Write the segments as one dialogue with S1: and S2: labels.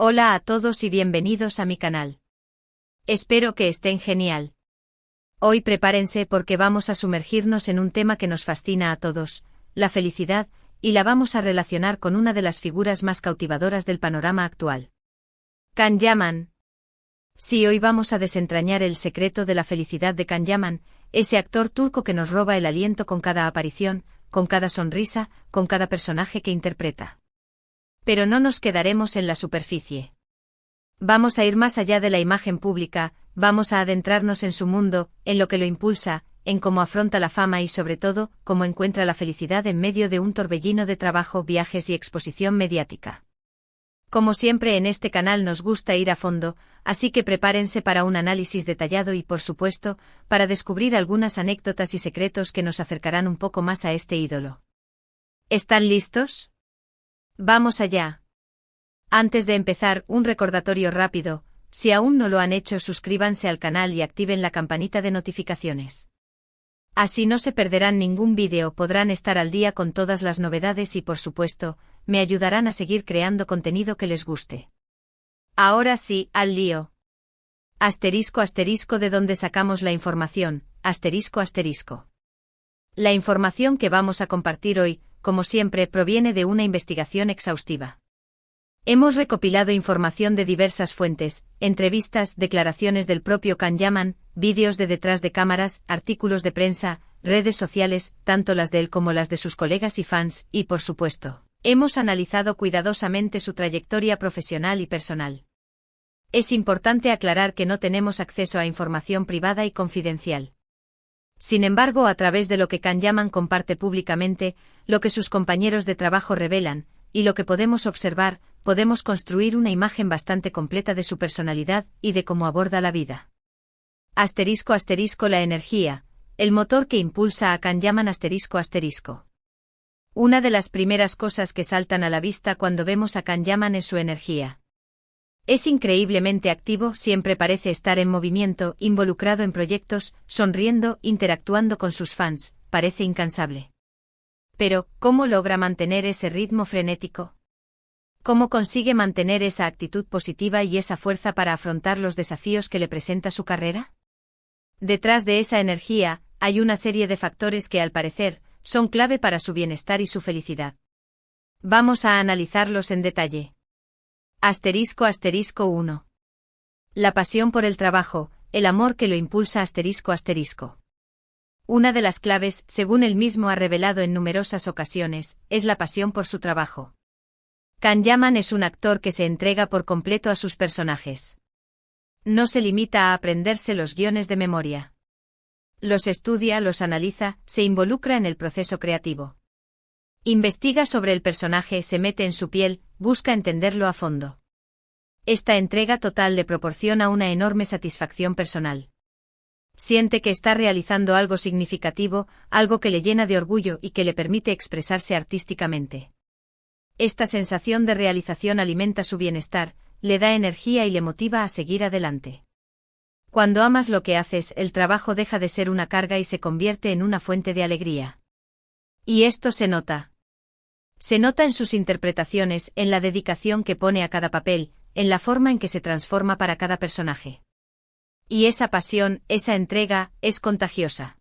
S1: Hola a todos y bienvenidos a mi canal. Espero que estén genial. Hoy prepárense porque vamos a sumergirnos en un tema que nos fascina a todos, la felicidad, y la vamos a relacionar con una de las figuras más cautivadoras del panorama actual. Can Yaman. Sí, hoy vamos a desentrañar el secreto de la felicidad de Can Yaman, ese actor turco que nos roba el aliento con cada aparición, con cada sonrisa, con cada personaje que interpreta. Pero no nos quedaremos en la superficie. Vamos a ir más allá de la imagen pública, vamos a adentrarnos en su mundo, en lo que lo impulsa, en cómo afronta la fama y sobre todo, cómo encuentra la felicidad en medio de un torbellino de trabajo, viajes y exposición mediática. Como siempre en este canal nos gusta ir a fondo, así que prepárense para un análisis detallado y por supuesto, para descubrir algunas anécdotas y secretos que nos acercarán un poco más a este ídolo. ¿Están listos? Vamos allá. Antes de empezar, un recordatorio rápido, si aún no lo han hecho, suscríbanse al canal y activen la campanita de notificaciones. Así no se perderán ningún vídeo, podrán estar al día con todas las novedades y por supuesto, me ayudarán a seguir creando contenido que les guste. Ahora sí, al lío. Asterisco asterisco, ¿de dónde sacamos la información? Asterisco asterisco. La información que vamos a compartir hoy, como siempre, proviene de una investigación exhaustiva. Hemos recopilado información de diversas fuentes, entrevistas, declaraciones del propio Can Yaman, vídeos de detrás de cámaras, artículos de prensa, redes sociales, tanto las de él como las de sus colegas y fans, y por supuesto, hemos analizado cuidadosamente su trayectoria profesional y personal. Es importante aclarar que no tenemos acceso a información privada y confidencial. Sin embargo, a través de lo que Can Yaman comparte públicamente, lo que sus compañeros de trabajo revelan, y lo que podemos observar, podemos construir una imagen bastante completa de su personalidad y de cómo aborda la vida. Asterisco asterisco, la energía, el motor que impulsa a Can Yaman asterisco asterisco. Una de las primeras cosas que saltan a la vista cuando vemos a Can Yaman es su energía. Es increíblemente activo, siempre parece estar en movimiento, involucrado en proyectos, sonriendo, interactuando con sus fans, parece incansable. Pero, ¿cómo logra mantener ese ritmo frenético? ¿Cómo consigue mantener esa actitud positiva y esa fuerza para afrontar los desafíos que le presenta su carrera? Detrás de esa energía, hay una serie de factores que al parecer, son clave para su bienestar y su felicidad. Vamos a analizarlos en detalle. Asterisco asterisco 1. La pasión por el trabajo, el amor que lo impulsa asterisco asterisco. Una de las claves, según él mismo ha revelado en numerosas ocasiones, es la pasión por su trabajo. Can Yaman es un actor que se entrega por completo a sus personajes. No se limita a aprenderse los guiones de memoria. Los estudia, los analiza, se involucra en el proceso creativo. Investiga sobre el personaje, se mete en su piel, busca entenderlo a fondo. Esta entrega total le proporciona una enorme satisfacción personal. Siente que está realizando algo significativo, algo que le llena de orgullo y que le permite expresarse artísticamente. Esta sensación de realización alimenta su bienestar, le da energía y le motiva a seguir adelante. Cuando amas lo que haces, el trabajo deja de ser una carga y se convierte en una fuente de alegría. Y esto se nota. Se nota en sus interpretaciones, en la dedicación que pone a cada papel, en la forma en que se transforma para cada personaje. Y esa pasión, esa entrega, es contagiosa.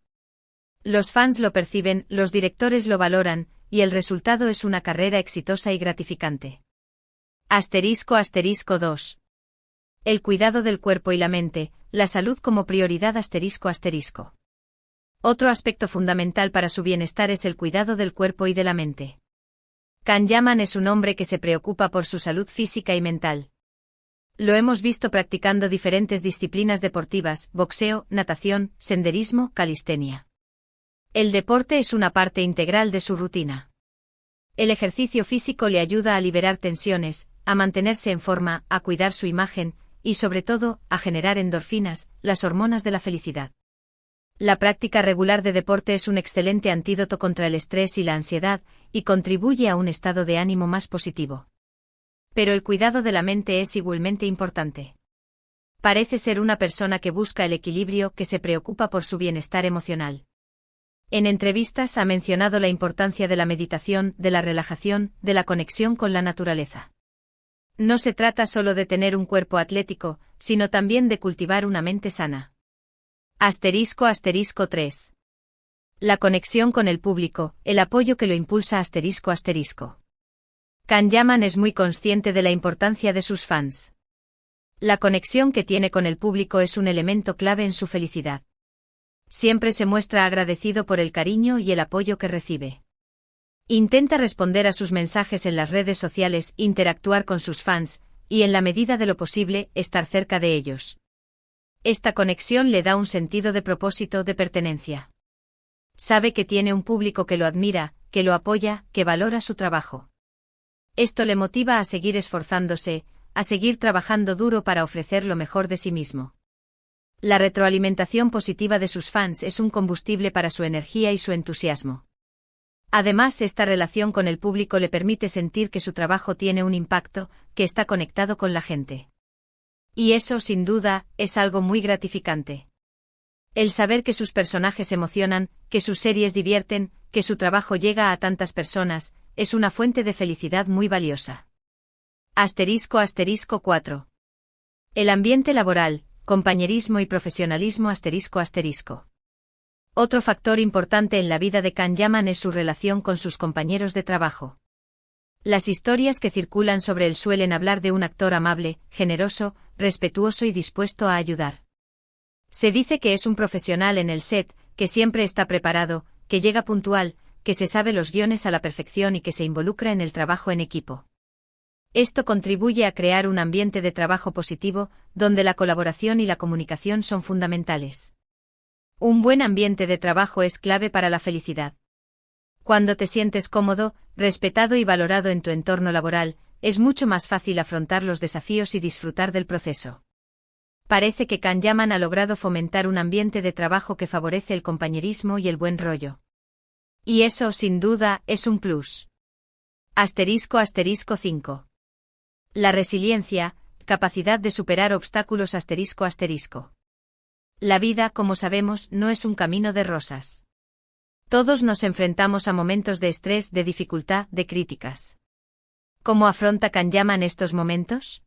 S1: Los fans lo perciben, los directores lo valoran, y el resultado es una carrera exitosa y gratificante. Asterisco asterisco 2. El cuidado del cuerpo y la mente, la salud como prioridad asterisco asterisco. Otro aspecto fundamental para su bienestar es el cuidado del cuerpo y de la mente. Can Yaman es un hombre que se preocupa por su salud física y mental. Lo hemos visto practicando diferentes disciplinas deportivas, boxeo, natación, senderismo, calistenia. El deporte es una parte integral de su rutina. El ejercicio físico le ayuda a liberar tensiones, a mantenerse en forma, a cuidar su imagen, y sobre todo, a generar endorfinas, las hormonas de la felicidad. La práctica regular de deporte es un excelente antídoto contra el estrés y la ansiedad, y contribuye a un estado de ánimo más positivo. Pero el cuidado de la mente es igualmente importante. Parece ser una persona que busca el equilibrio, que se preocupa por su bienestar emocional. En entrevistas ha mencionado la importancia de la meditación, de la relajación, de la conexión con la naturaleza. No se trata solo de tener un cuerpo atlético, sino también de cultivar una mente sana. *** 3. La conexión con el público, el apoyo que lo impulsa ***. Can Yaman es muy consciente de la importancia de sus fans. La conexión que tiene con el público es un elemento clave en su felicidad. Siempre se muestra agradecido por el cariño y el apoyo que recibe. Intenta responder a sus mensajes en las redes sociales, interactuar con sus fans, y en la medida de lo posible, estar cerca de ellos. Esta conexión le da un sentido de propósito, de pertenencia. Sabe que tiene un público que lo admira, que lo apoya, que valora su trabajo. Esto le motiva a seguir esforzándose, a seguir trabajando duro para ofrecer lo mejor de sí mismo. La retroalimentación positiva de sus fans es un combustible para su energía y su entusiasmo. Además, esta relación con el público le permite sentir que su trabajo tiene un impacto, que está conectado con la gente. Y eso, sin duda, es algo muy gratificante. El saber que sus personajes emocionan, que sus series divierten, que su trabajo llega a tantas personas, es una fuente de felicidad muy valiosa. *4. El ambiente laboral, compañerismo y profesionalismo ***. Otro factor importante en la vida de Can Yaman es su relación con sus compañeros de trabajo. Las historias que circulan sobre él suelen hablar de un actor amable, generoso, respetuoso y dispuesto a ayudar. Se dice que es un profesional en el set, que siempre está preparado, que llega puntual, que se sabe los guiones a la perfección y que se involucra en el trabajo en equipo. Esto contribuye a crear un ambiente de trabajo positivo, donde la colaboración y la comunicación son fundamentales. Un buen ambiente de trabajo es clave para la felicidad. Cuando te sientes cómodo, respetado y valorado en tu entorno laboral, es mucho más fácil afrontar los desafíos y disfrutar del proceso. Parece que Can Yaman ha logrado fomentar un ambiente de trabajo que favorece el compañerismo y el buen rollo. Y eso, sin duda, es un plus. *5. La resiliencia, capacidad de superar obstáculos ***. La vida, como sabemos, no es un camino de rosas. Todos nos enfrentamos a momentos de estrés, de dificultad, de críticas. ¿Cómo afronta Can Yaman estos momentos?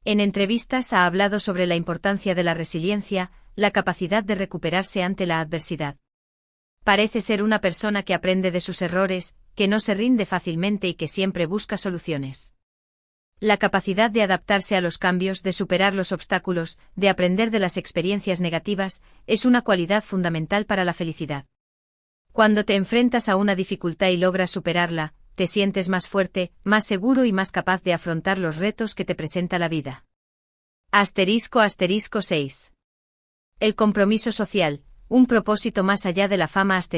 S1: En entrevistas ha hablado sobre la importancia de la resiliencia, la capacidad de recuperarse ante la adversidad. Parece ser una persona que aprende de sus errores, que no se rinde fácilmente y que siempre busca soluciones. La capacidad de adaptarse a los cambios, de superar los obstáculos, de aprender de las experiencias negativas, es una cualidad fundamental para la felicidad. Cuando te enfrentas a una dificultad y logras superarla, te sientes más fuerte, más seguro y más capaz de afrontar los retos que te presenta la vida. *6. El compromiso social, un propósito más allá de la fama ***.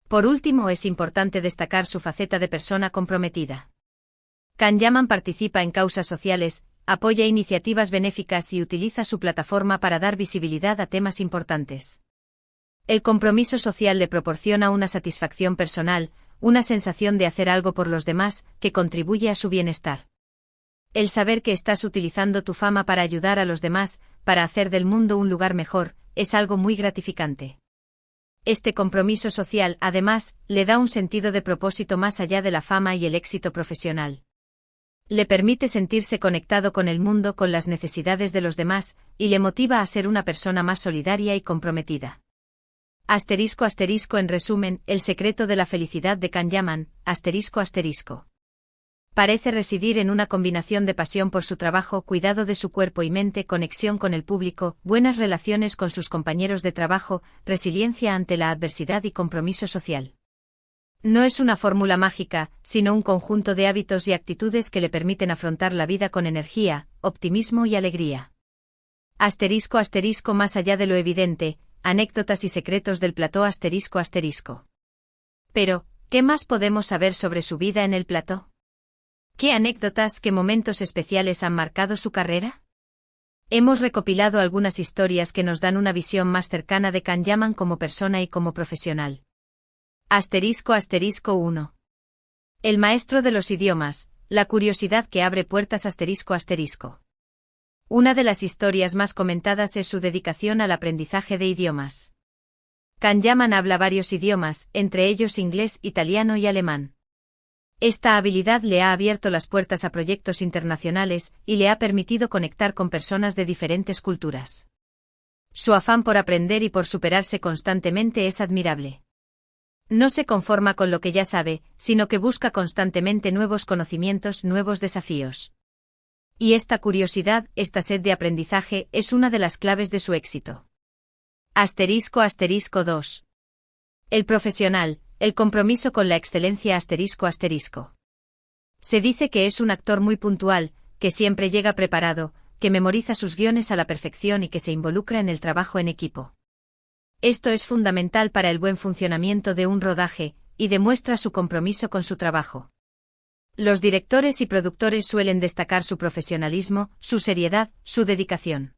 S1: Por último, es importante destacar su faceta de persona comprometida. Can Yaman participa en causas sociales, apoya iniciativas benéficas y utiliza su plataforma para dar visibilidad a temas importantes. El compromiso social le proporciona una satisfacción personal, una sensación de hacer algo por los demás, que contribuye a su bienestar. El saber que estás utilizando tu fama para ayudar a los demás, para hacer del mundo un lugar mejor, es algo muy gratificante. Este compromiso social, además, le da un sentido de propósito más allá de la fama y el éxito profesional. Le permite sentirse conectado con el mundo, con las necesidades de los demás, y le motiva a ser una persona más solidaria y comprometida. ***. En resumen, el secreto de la felicidad de Can Yaman, ***. Parece residir en una combinación de pasión por su trabajo, cuidado de su cuerpo y mente, conexión con el público, buenas relaciones con sus compañeros de trabajo, resiliencia ante la adversidad y compromiso social. No es una fórmula mágica, sino un conjunto de hábitos y actitudes que le permiten afrontar la vida con energía, optimismo y alegría. ***. Más allá de lo evidente, anécdotas y secretos del plató ***. Pero, ¿qué más podemos saber sobre su vida en el plató? ¿Qué anécdotas, qué momentos especiales han marcado su carrera? Hemos recopilado algunas historias que nos dan una visión más cercana de Can Yaman como persona y como profesional. ***1. El maestro de los idiomas, la curiosidad que abre puertas ***. Una de las historias más comentadas es su dedicación al aprendizaje de idiomas. Can Yaman habla varios idiomas, entre ellos inglés, italiano y alemán. Esta habilidad le ha abierto las puertas a proyectos internacionales y le ha permitido conectar con personas de diferentes culturas. Su afán por aprender y por superarse constantemente es admirable. No se conforma con lo que ya sabe, sino que busca constantemente nuevos conocimientos, nuevos desafíos. Y esta curiosidad, esta sed de aprendizaje, es una de las claves de su éxito. ****2. El profesional, el compromiso con la excelencia ****. Se dice que es un actor muy puntual, que siempre llega preparado, que memoriza sus guiones a la perfección y que se involucra en el trabajo en equipo. Esto es fundamental para el buen funcionamiento de un rodaje, y demuestra su compromiso con su trabajo. Los directores y productores suelen destacar su profesionalismo, su seriedad, su dedicación.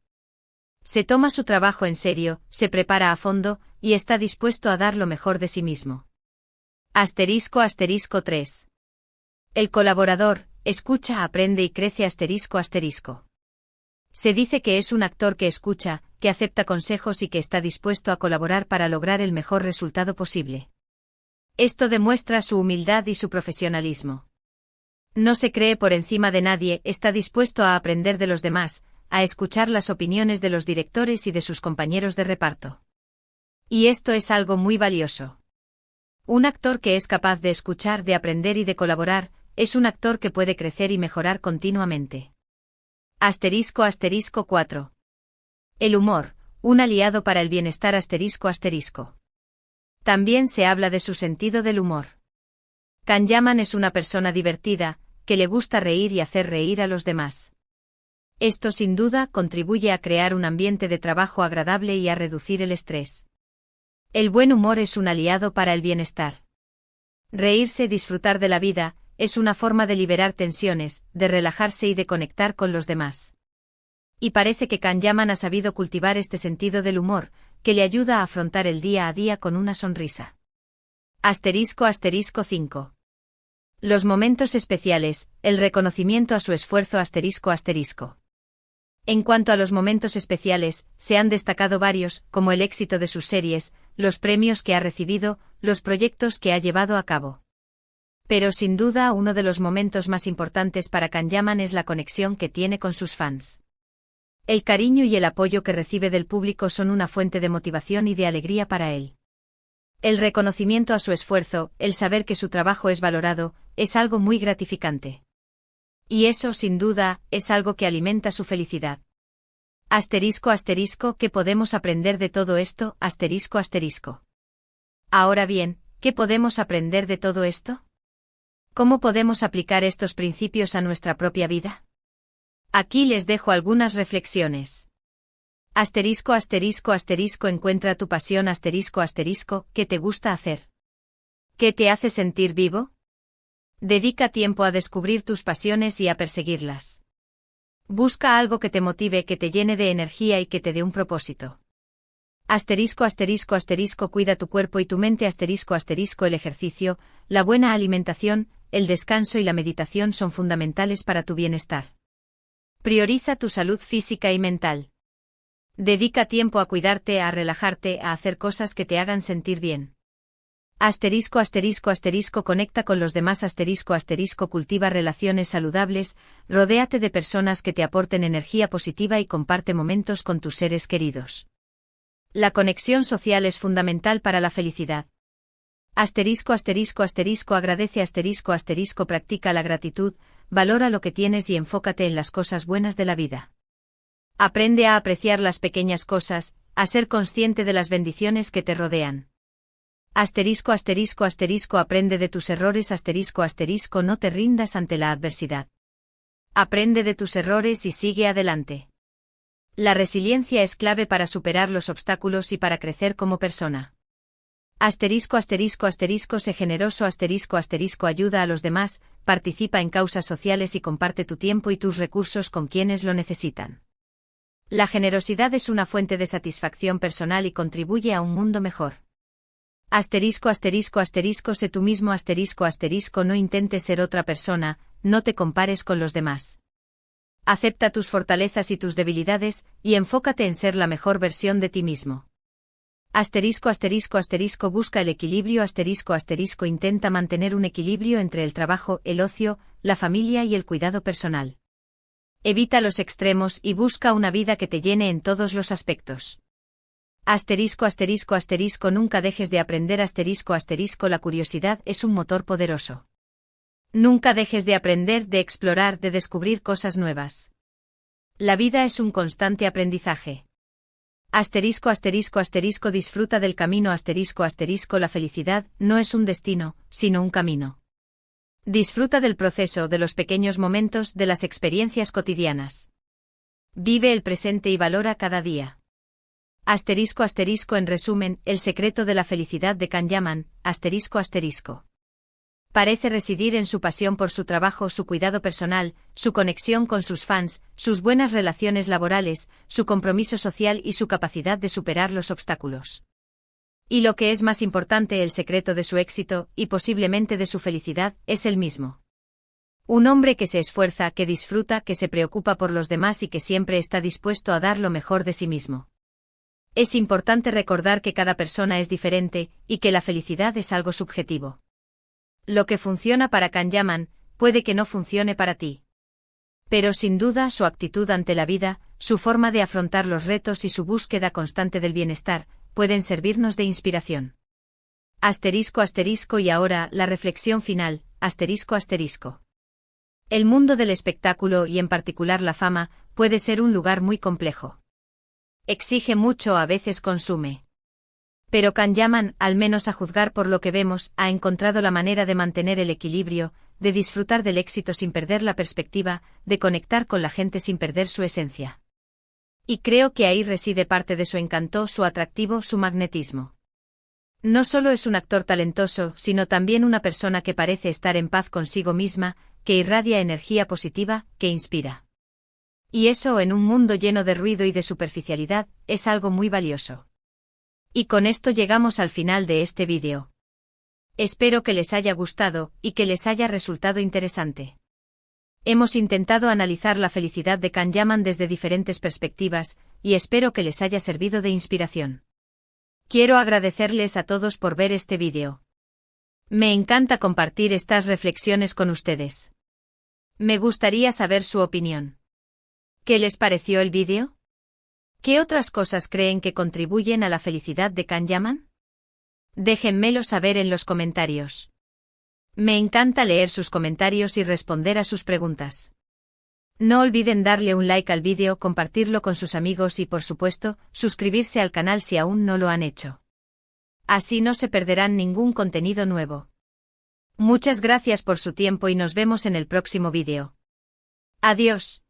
S1: Se toma su trabajo en serio, se prepara a fondo, y está dispuesto a dar lo mejor de sí mismo. ***3. El colaborador, escucha, aprende y crece ***. Se dice que es un actor que escucha, que acepta consejos y que está dispuesto a colaborar para lograr el mejor resultado posible. Esto demuestra su humildad y su profesionalismo. No se cree por encima de nadie, está dispuesto a aprender de los demás, a escuchar las opiniones de los directores y de sus compañeros de reparto. Y esto es algo muy valioso. Un actor que es capaz de escuchar, de aprender y de colaborar, es un actor que puede crecer y mejorar continuamente. *4. El humor, un aliado para el bienestar ***. También se habla de su sentido del humor. Kanyaman es una persona divertida, que le gusta reír y hacer reír a los demás. Esto sin duda contribuye a crear un ambiente de trabajo agradable y a reducir el estrés. El buen humor es un aliado para el bienestar. Reírse, disfrutar de la vida, es una forma de liberar tensiones, de relajarse y de conectar con los demás. Y parece que Kanyaman ha sabido cultivar este sentido del humor, que le ayuda a afrontar el día a día con una sonrisa. *5. Los momentos especiales, el reconocimiento a su esfuerzo *. En cuanto a los momentos especiales, se han destacado varios, como el éxito de sus series, los premios que ha recibido, los proyectos que ha llevado a cabo. Pero sin duda uno de los momentos más importantes para Kanyaman es la conexión que tiene con sus fans. El cariño y el apoyo que recibe del público son una fuente de motivación y de alegría para él. El reconocimiento a su esfuerzo, el saber que su trabajo es valorado, es algo muy gratificante. Y eso, sin duda, es algo que alimenta su felicidad. ¿Qué podemos aprender de todo esto? Ahora bien, ¿qué podemos aprender de todo esto? ¿Cómo podemos aplicar estos principios a nuestra propia vida? Aquí les dejo algunas reflexiones. Encuentra tu pasión ¿qué te gusta hacer? ¿Qué te hace sentir vivo? Dedica tiempo a descubrir tus pasiones y a perseguirlas. Busca algo que te motive, que te llene de energía y que te dé un propósito. Cuida tu cuerpo y tu mente el ejercicio, la buena alimentación, el descanso y la meditación son fundamentales para tu bienestar. Prioriza tu salud física y mental. Dedica tiempo a cuidarte, a relajarte, a hacer cosas que te hagan sentir bien. Conecta con los demás cultiva relaciones saludables, rodéate de personas que te aporten energía positiva y comparte momentos con tus seres queridos. La conexión social es fundamental para la felicidad. Agradece practica la gratitud, valora lo que tienes y enfócate en las cosas buenas de la vida. Aprende a apreciar las pequeñas cosas, a ser consciente de las bendiciones que te rodean. Aprende de tus errores no te rindas ante la adversidad. Aprende de tus errores y sigue adelante. La resiliencia es clave para superar los obstáculos y para crecer como persona. Sé generoso ayuda a los demás, participa en causas sociales y comparte tu tiempo y tus recursos con quienes lo necesitan. La generosidad es una fuente de satisfacción personal y contribuye a un mundo mejor. Sé tú mismo no intentes ser otra persona, no te compares con los demás. Acepta tus fortalezas y tus debilidades, y enfócate en ser la mejor versión de ti mismo. Asterisco asterisco asterisco busca el equilibrio asterisco asterisco intenta mantener un equilibrio entre el trabajo, el ocio, la familia y el cuidado personal. Evita los extremos y busca una vida que te llene en todos los aspectos. Asterisco asterisco asterisco nunca dejes de aprender asterisco asterisco la curiosidad es un motor poderoso. Nunca dejes de aprender, de explorar, de descubrir cosas nuevas. La vida es un constante aprendizaje. Asterisco asterisco asterisco disfruta del camino asterisco asterisco la felicidad no es un destino, sino un camino. Disfruta del proceso, de los pequeños momentos, de las experiencias cotidianas. Vive el presente y valora cada día. Asterisco asterisco en resumen, el secreto de la felicidad de Kanyaman, asterisco asterisco. Parece residir en su pasión por su trabajo, su cuidado personal, su conexión con sus fans, sus buenas relaciones laborales, su compromiso social y su capacidad de superar los obstáculos. Y lo que es más importante, el secreto de su éxito, y posiblemente de su felicidad, es el mismo. Un hombre que se esfuerza, que disfruta, que se preocupa por los demás y que siempre está dispuesto a dar lo mejor de sí mismo. Es importante recordar que cada persona es diferente, y que la felicidad es algo subjetivo. Lo que funciona para Kanyaman, puede que no funcione para ti. Pero sin duda su actitud ante la vida, su forma de afrontar los retos y su búsqueda constante del bienestar, pueden servirnos de inspiración. Asterisco asterisco y ahora, la reflexión final, asterisco asterisco. El mundo del espectáculo y en particular la fama, puede ser un lugar muy complejo. Exige mucho, a veces consume. Pero Kanyaman, al menos a juzgar por lo que vemos, ha encontrado la manera de mantener el equilibrio, de disfrutar del éxito sin perder la perspectiva, de conectar con la gente sin perder su esencia. Y creo que ahí reside parte de su encanto, su atractivo, su magnetismo. No solo es un actor talentoso, sino también una persona que parece estar en paz consigo misma, que irradia energía positiva, que inspira. Y eso, en un mundo lleno de ruido y de superficialidad, es algo muy valioso. Y con esto llegamos al final de este vídeo. Espero que les haya gustado, y que les haya resultado interesante. Hemos intentado analizar la felicidad de Kanyaman desde diferentes perspectivas, y espero que les haya servido de inspiración. Quiero agradecerles a todos por ver este vídeo. Me encanta compartir estas reflexiones con ustedes. Me gustaría saber su opinión. ¿Qué les pareció el vídeo? ¿Qué otras cosas creen que contribuyen a la felicidad de Kanyaman? Déjenmelo saber en los comentarios. Me encanta leer sus comentarios y responder a sus preguntas. No olviden darle un like al vídeo, compartirlo con sus amigos y, por supuesto, suscribirse al canal si aún no lo han hecho. Así no se perderán ningún contenido nuevo. Muchas gracias por su tiempo y nos vemos en el próximo vídeo. Adiós.